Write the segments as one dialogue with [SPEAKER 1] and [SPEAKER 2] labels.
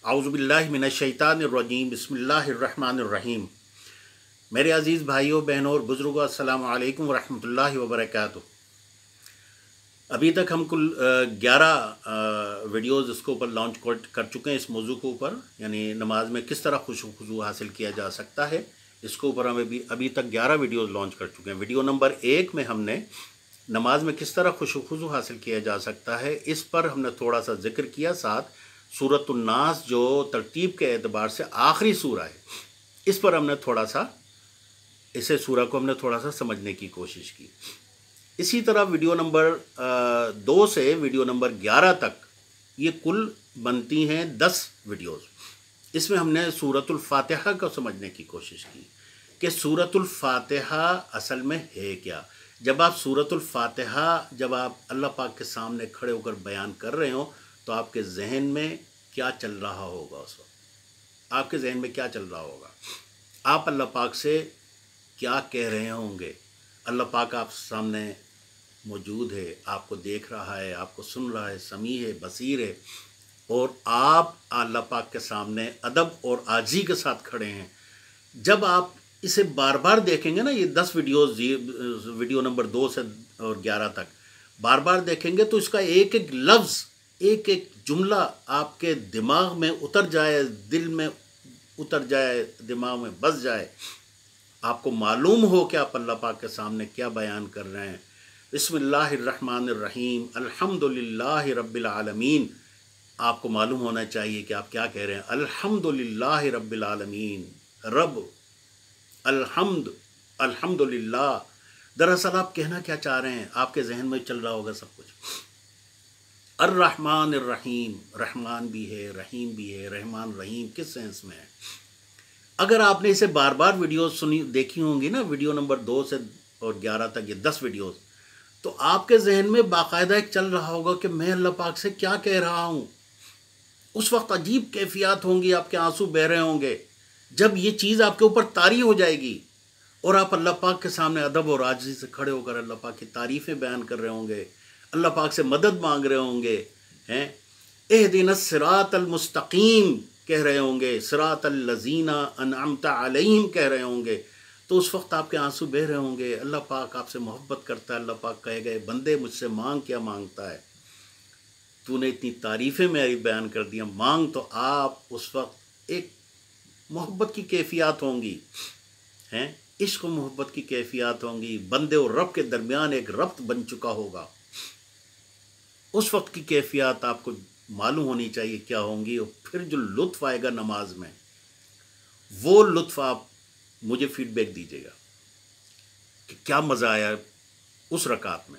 [SPEAKER 1] आऊज़ुबिल्लाहि मिनश्शैतानिर्रजीम बिस्मिल्लाहिर्रहमानिर्रहीम। मेरे अज़ीज़ भाइयों बहनों और बुज़ुर्गों, अस्सलामु अलैकुम वरहमतुल्लाहि वबरकातुहू। अभी तक हम कुल 11 वीडियोज़ इसके ऊपर लॉन्च कर चुके हैं। इस मौजू के ऊपर यानी नमाज में किस तरह खुशू हासिल किया जा सकता है, इसके ऊपर हम अभी तक 11 वीडियोज़ लॉन्च कर चुके हैं। वीडियो नंबर 1 में हमने नमाज में किस तरह खुशू हासिल किया जा सकता है, इस पर हमने थोड़ा सा जिक्र किया। साथ सूरतुन नास जो तरतीब के एतबार से आखिरी सूरा है, इस पर हमने थोड़ा सा सूरा को हमने थोड़ा सा समझने की कोशिश की। इसी तरह वीडियो नंबर 2 से वीडियो नंबर 11 तक ये कुल बनती हैं 10 वीडियोज़। इसमें हमने सूरतुल फातिहा को समझने की कोशिश की कि सूरतुल फातिहा असल में है क्या। जब आप सूरतुल फातिहा जब आप अल्लाह पाक के सामने खड़े होकर बयान कर रहे हो तो आपके जहन में क्या चल रहा होगा, उस वक्त आपके जहन में क्या चल रहा होगा, आप अल्लाह पाक से क्या कह रहे होंगे। अल्लाह पाक आप सामने मौजूद है, आपको देख रहा है, आपको सुन रहा है, समी है, बसीर है, और आप अल्लाह पाक के सामने अदब और आजी के साथ खड़े हैं। जब आप इसे बार बार देखेंगे ना, ये 10 वीडियोज़, वीडियो नंबर 2 से और 11 तक बार बार देखेंगे तो इसका एक एक लफ्ज़, एक एक जुमला आपके दिमाग में उतर जाए, दिल में उतर जाए, दिमाग में बस जाए। आपको मालूम हो कि आप अल्लाह पाक के सामने क्या बयान कर रहे हैं। बिस्मिल्लाहिर्रहमानिर्रहीम अल्हम्दुलिल्लाहि रब्बिल आलमीन। आपको मालूम होना चाहिए कि आप क्या कह रहे हैं। अल्हम्दुलिल्लाहि रब्बिल आलमीन, रब अल्हम्द, अल्हम्दुलिल्लाह। दरअसल आप कहना क्या चाह रहे हैं, आपके जहन में चल रहा होगा सब कुछ। अर्रहमान अर्रहीम, रहमान भी है, रहीम भी है। रहमान रहीम किस सेंस में है। अगर आपने इसे बार बार वीडियो देखी होंगी ना, वीडियो नंबर 2 से और 11 तक, ये 10 वीडियोस, तो आपके जहन में बाकायदा एक चल रहा होगा कि मैं अल्लाह पाक से क्या कह रहा हूँ। उस वक्त अजीब कैफियत होंगी, आपके आंसू बह रहे होंगे जब ये चीज़ आपके ऊपर तारी हो जाएगी और आप अल्लाह पाक के सामने अदब और आजिज़ी से खड़े होकर अल्लाह पाक की तारीफ़ें बयान कर रहे होंगे, अल्लाह पाक से मदद मांग रहे होंगे, हैं एहदिनस सिरातल मुस्तकीम कह रहे होंगे, सिरातल लज़ीना अनअमता अलैहिम कह रहे होंगे। तो उस वक्त आपके आंसू बह रहे होंगे। अल्लाह पाक आपसे मोहब्बत करता है। अल्लाह पाक कहेगा, बंदे मुझसे मांग, क्या मांगता है, तूने इतनी तारीफ़ें मेरी बयान कर दिया, मांग। तो आप उस वक्त एक मोहब्बत की कैफियत होंगी, हैं इश्क मोहब्बत की कैफियत होंगी। बंदे और रब के दरमियान एक रब्त बन चुका होगा। उस वक्त की कैफियत आपको मालूम होनी चाहिए क्या होंगी। और फिर जो लुत्फ़ आएगा नमाज में, वो लुत्फ़ आप मुझे फीडबैक दीजिएगा कि क्या मज़ा आया उस रकात में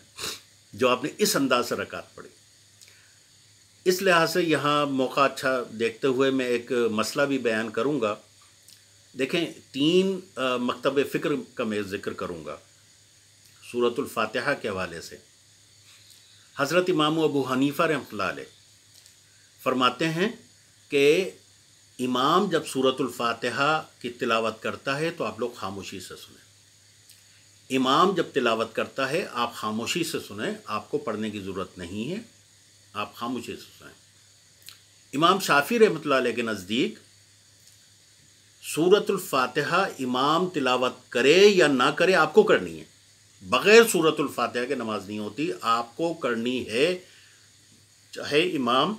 [SPEAKER 1] जो आपने इस अंदाज से रकात पढ़ी। इस लिहाज से यहाँ मौका अच्छा देखते हुए मैं एक मसला भी बयान करूँगा। देखें, 3 मकतब फ़िक्र का मैं ज़िक्र करूँगा सूरतुल फातिहा के हवाले से। हज़रत इमाम अबू हनीफ़ा रहमतुल्लाह अलैह फरमाते हैं कि इमाम जब सूरतुल फातिहा की तिलावत करता है तो आप लोग खामोशी से सुनें। इमाम जब तिलावत करता है आप खामोशी से सुनें, आपको पढ़ने की ज़रूरत नहीं है, आप खामोशी से सुनें। इमाम शाफ़ी रहमतुल्लाह अलैह के नज़दीक सूरतुल फातिहा इमाम तिलावत करे या ना करे, आपको करनी है। बग़ैर सूरतुल फातिहा के नमाज नहीं होती, आपको करनी है, चाहे इमाम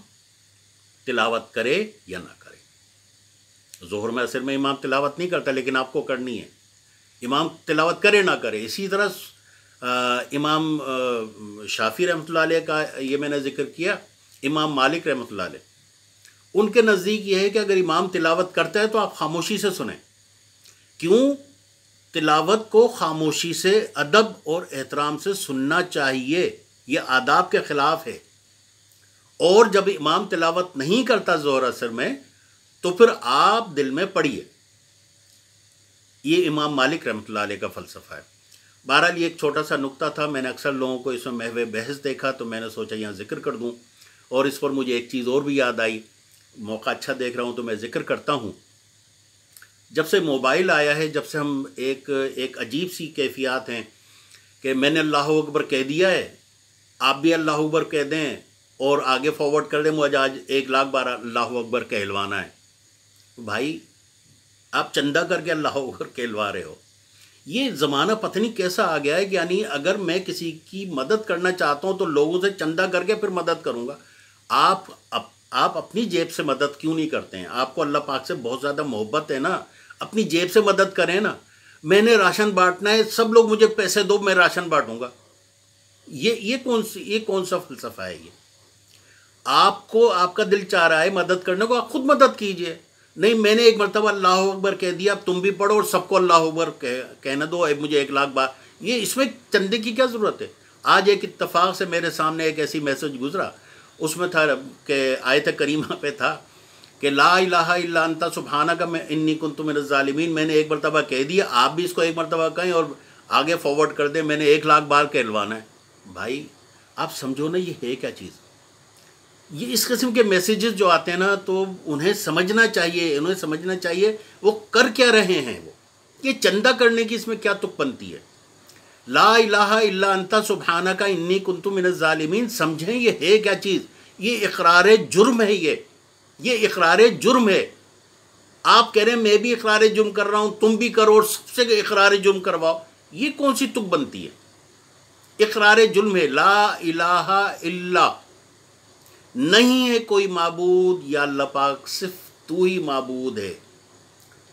[SPEAKER 1] तिलावत करे या ना करे। ज़ोहर में असर में इमाम तिलावत नहीं करता, लेकिन आपको करनी है, इमाम तिलावत करे ना करे। इसी तरह इमाम शाफ़ी रहमतुल्लाह अलैह का ये मैंने ज़िक्र किया। इमाम मालिक रहमतुल्लाह अलैह, उनके नज़दीक ये है कि अगर इमाम तिलावत करता है तो आप खामोशी से सुनें। क्यों? तिलावत को खामोशी से, अदब और एहतराम से सुनना चाहिए, ये आदाब के ख़िलाफ़ है। और जब इमाम तिलावत नहीं करता ज़ोहर असर में, तो फिर आप दिल में पढ़िए। ये इमाम मालिक रहमतुल्लाह अलैह का फ़लसफ़ा है। बहरहाल ये एक छोटा सा नुक्ता था, मैंने अक्सर लोगों को इसमें महवे बहस देखा तो मैंने सोचा यहाँ ज़िक्र कर दूँ। और इस पर मुझे एक चीज़ और भी याद आई, मौका अच्छा देख रहा हूँ तो मैं ज़िक्र करता हूँ। जब से मोबाइल आया है, जब से हम एक अजीब सी कैफियत हैं कि मैंने अल्लाहु अकबर कह दिया है, आप भी अल्लाहु अकबर कह दें, اور آگے فارورڈ کر دیں مجھے آج 1,12,000 اللہ اکبر کہلوانا ہے. بھائی آپ چندہ کر کے اللہ اکبر کہلوا رہے ہو. یہ زمانہ پتہ نہیں کیسا آ گیا ہے کہ یعنی اگر میں کسی کی مدد کرنا چاہتا ہوں تو لوگوں سے چندہ کر کے پھر مدد کروں گا. آپ اپنی جیب سے مدد کیوں نہیں کرتے ہیں؟ آپ کو اللہ پاک سے بہت زیادہ محبت ہے نا، اپنی جیب سے مدد کریں نا. میں نے راشن بانٹنا ہے، سب لوگ مجھے پیسے دو، میں راشن بانٹوں گا. یہ کون سا فلسفہ ہے یہ؟ آپ کا دل چاہ رہا ہے مدد کرنے کو، آپ خود مدد کیجئے. نہیں میں نے ایک مرتبہ اللہ اکبر کہہ دیا، اب تم بھی پڑھو اور سب کو اللہ اکبر کہنا دو، مجھے 1,00,000 بار. یہ اس میں چندے کی کیا ضرورت ہے؟ آج ایک اتفاق سے میرے سامنے ایک ایسی میسج گزرا، اس میں تھا کہ آیت کریمہ پہ تھا کہ لا الہ الا انت سبحانک انی کنت من الظالمین. میں نے ایک مرتبہ کہہ دیا، آپ بھی اس کو ایک مرتبہ کہیں اور آگے فارورڈ کر دیں میں نے 1,00,000 بار کہلوانا ہے. بھائی آپ سمجھو نا یہ ہے کیا چیز؟ یہ اس قسم کے میسیجز جو آتے ہیں نا تو انہیں سمجھنا چاہیے وہ کر کیا رہے ہیں. وہ یہ چندہ کرنے کی اس میں کیا تک بنتی ہے؟ لا الہ الا انت سبحانک انی کنت من الظالمین، سمجھیں یہ ہے کیا چیز؟ یہ اقرار جرم ہے. یہ اقرار جرم ہے. آپ کہہ رہے ہیں میں بھی اقرار جرم کر رہا ہوں، تم بھی کرو اور سب سے اقرار جرم کرواؤ. یہ کون سی تک بنتی ہے؟ اقرار جرم ہے. لا الہ الا، نہیں ہے کوئی معبود یا اللہ پاک، صرف تو ہی معبود ہے،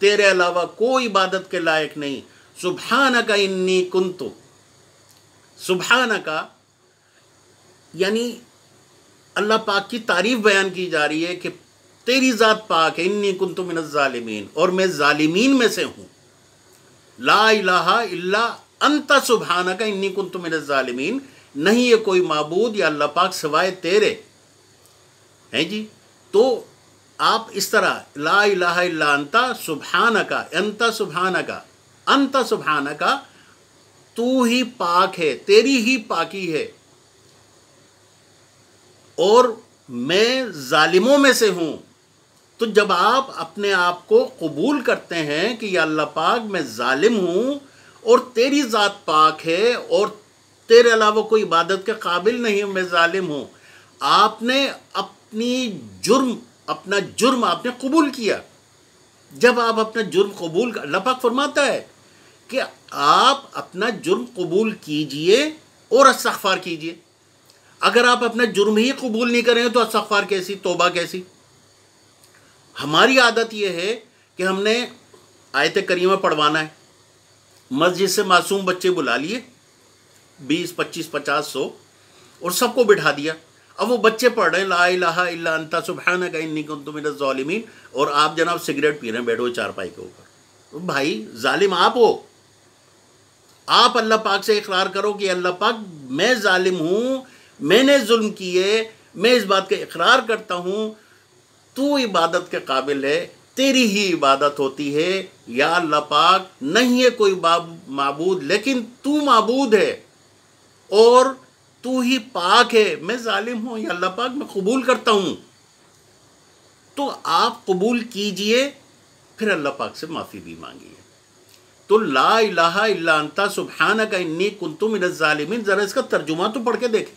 [SPEAKER 1] تیرے علاوہ کوئی عبادت کے لائق نہیں. سبحانک انی کنت، سبحانک یعنی اللہ پاک کی تعریف بیان کی جا رہی ہے کہ تیری ذات پاک ہے. انی کنت من الظالمین، اور میں ظالمین میں سے ہوں. لا الہ الا انت سبحانک انی کنت من الظالمین، نہیں ہے کوئی معبود یا اللہ پاک سوائے تیرے ہیں جی. تو آپ اس طرح لا الہ الا انت سبحانک، انت سبحانک، تو ہی پاک ہے، تیری ہی پاکی ہے، اور میں ظالموں میں سے ہوں. تو جب آپ اپنے آپ کو قبول کرتے ہیں کہ یا اللہ پاک میں ظالم ہوں اور تیری ذات پاک ہے اور تیرے علاوہ کوئی عبادت کے قابل نہیں ہوں، میں ظالم ہوں، آپ نے اپنا جرم آپ نے قبول کیا. جب آپ اپنا جرم قبول اللہ پاک فرماتا ہے کہ آپ اپنا جرم قبول کیجئے اور استغفار کیجئے. اگر آپ اپنا جرم ہی قبول نہیں کریں تو استغفار کیسی، توبہ کیسی؟ ہماری عادت یہ ہے کہ ہم نے آیت کریمہ پڑھوانا ہے، مسجد سے معصوم بچے بلا لیے 20 25 50 100 اور سب کو بٹھا دیا. اب وہ بچے پڑھ رہے ہیں لا الہ الا انت سبحانک انی کنت من الظالمین، اور آپ جناب سگریٹ پی رہے ہیں بیٹھو چارپائی کے اوپر. بھائی ظالم آپ ہو. آپ اللہ پاک سے اقرار کرو کہ اللہ پاک میں ظالم ہوں، میں نے ظلم کیے، میں اس بات کا اقرار کرتا ہوں، تو عبادت کے قابل ہے، تیری ہی عبادت ہوتی ہے یا اللہ پاک. نہیں ہے کوئی معبود لیکن تو معبود ہے اور تو ہی پاک ہے، میں ظالم ہوں یا اللہ پاک میں قبول کرتا ہوں. تو آپ قبول کیجئے، پھر اللہ پاک سے معافی بھی مانگیے. تو لا الہ الا انت سبحانک انی کنت من الظالمین، ذرا اس کا ترجمہ تو پڑھ کے دیکھیں.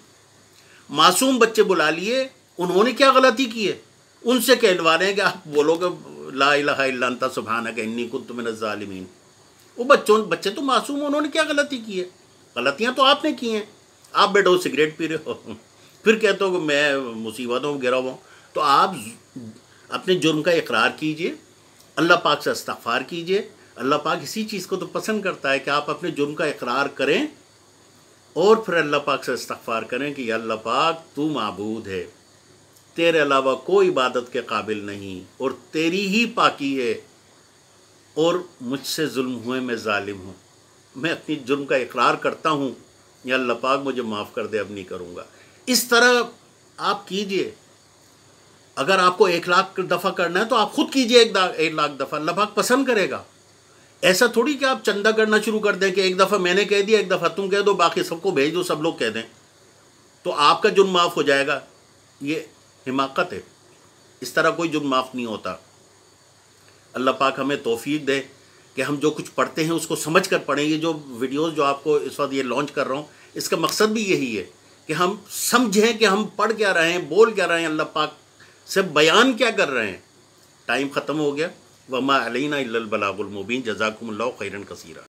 [SPEAKER 1] معصوم بچے بلا لیے، انہوں نے کیا غلطی کی ہے؟ ان سے کہلوا رہے ہیں کہ آپ بولو کہ لا الہ الا انت سبحانک انی کنت من الظالمین. وہ بچے تو معصوم ہیں، انہوں نے کیا غلطی کی ہے؟ غلطیاں تو آپ نے کی ہیں. آپ بیٹھو سگریٹ پی رہے ہو، پھر کہتے ہو کہ میں مصیبتوں میں گرا ہوا ہوں. تو آپ اپنے جرم کا اقرار کیجئے، اللہ پاک سے استغفار کیجئے. اللہ پاک اسی چیز کو تو پسند کرتا ہے کہ آپ اپنے جرم کا اقرار کریں اور پھر اللہ پاک سے استغفار کریں کہ یا اللہ پاک تو معبود ہے، تیرے علاوہ کوئی عبادت کے قابل نہیں اور تیری ہی پاکی ہے، اور مجھ سے ظلم ہوئے، میں ظالم ہوں، میں اپنی جرم کا اقرار کرتا ہوں، یا اللہ پاک مجھے معاف کر دے، اب نہیں کروں گا. اس طرح آپ کیجئے. اگر آپ کو 1,00,000 دفعہ کرنا ہے تو آپ خود کیجئے 1,00,000 دفعہ، اللہ پاک پسند کرے گا. ایسا تھوڑی کہ آپ چندہ کرنا شروع کر دیں کہ ایک دفعہ میں نے کہہ دیا، ایک دفعہ تم کہہ دو، باقی سب کو بھیج دو، سب لوگ کہہ دیں تو آپ کا جرم معاف ہو جائے گا. یہ حماقت ہے، اس طرح کوئی جرم معاف نہیں ہوتا. اللہ پاک ہمیں توفیق دے کہ ہم جو کچھ پڑھتے ہیں اس کو سمجھ کر پڑھیں. یہ جو ویڈیوز جو آپ کو اس وقت یہ لانچ کر رہا ہوں، اس کا مقصد بھی یہی ہے کہ ہم سمجھیں کہ ہم پڑھ کیا رہے ہیں، بول کیا رہے ہیں، اللہ پاک سے بیان کیا کر رہے ہیں۔ ٹائم ختم ہو گیا۔ وما علینا الا البلاغ المبین۔ جزاکم اللہ خیرا کثیرا۔